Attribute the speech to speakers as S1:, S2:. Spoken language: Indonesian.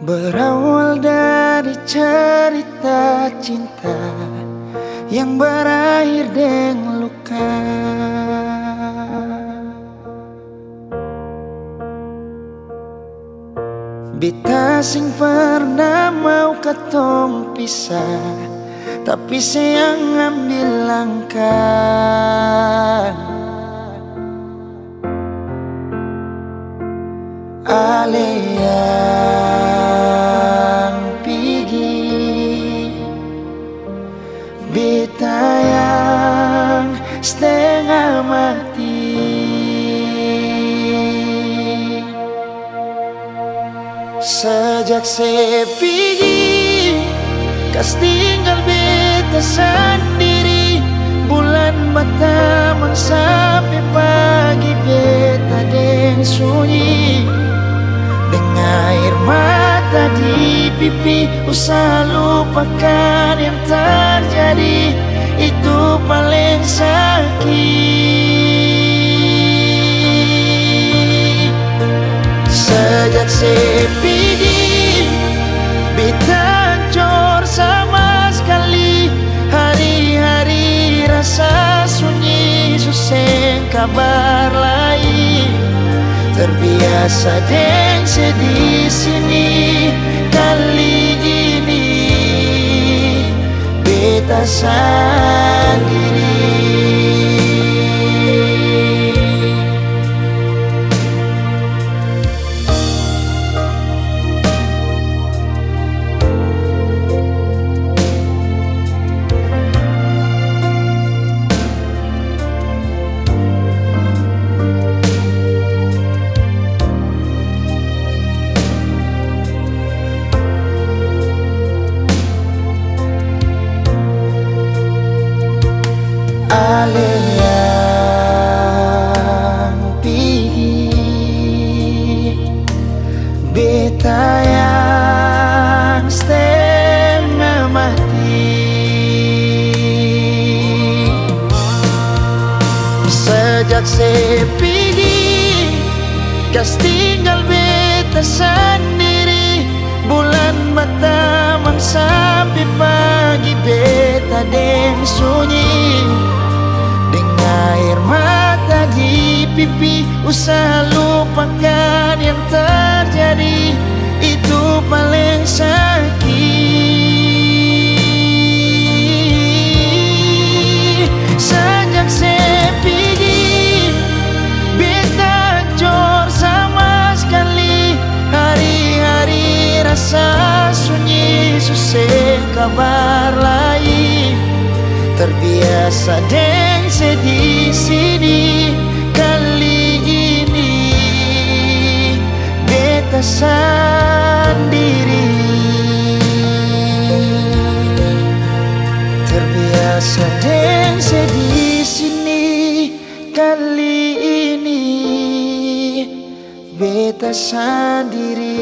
S1: Berawal dari cerita cinta yang berakhir dengan luka. Beta sing pernah mau katong pisah, tapi sayang ambil langkah. Ale yang pergi, beta yang setengah mati. Sejak saya pergi, kas tinggal beta sendiri. Bulan berteman sampai pagi, beta deng sunyi. Dengan air mata di pipi, usaha lupakan yang terjadi. Itu paling sakit. Sejak saya pergi, beta hancur sama sekali. Hari-hari rasa sunyi, susah kabar lain. Terbiasa dengan sedih sini. Kali ini beta sendiri. Ale yang pergi, beta yang setengah mati. Sejak saya pergi, kas tinggal beta sendiri. Bulan berteman sampai pagi, beta deng sunyi. Air mata di pipi, usaha lupakan yang terjadi. Itu paling sakit. Sejak saya pergi, beta hancur sama sekali. Hari-hari rasa sunyi, susah kabar lain. Terbiasa dengan sedih sini. Kali ini beta sendiri. Terbiasa dengan sedih sini. Kali ini beta sendiri.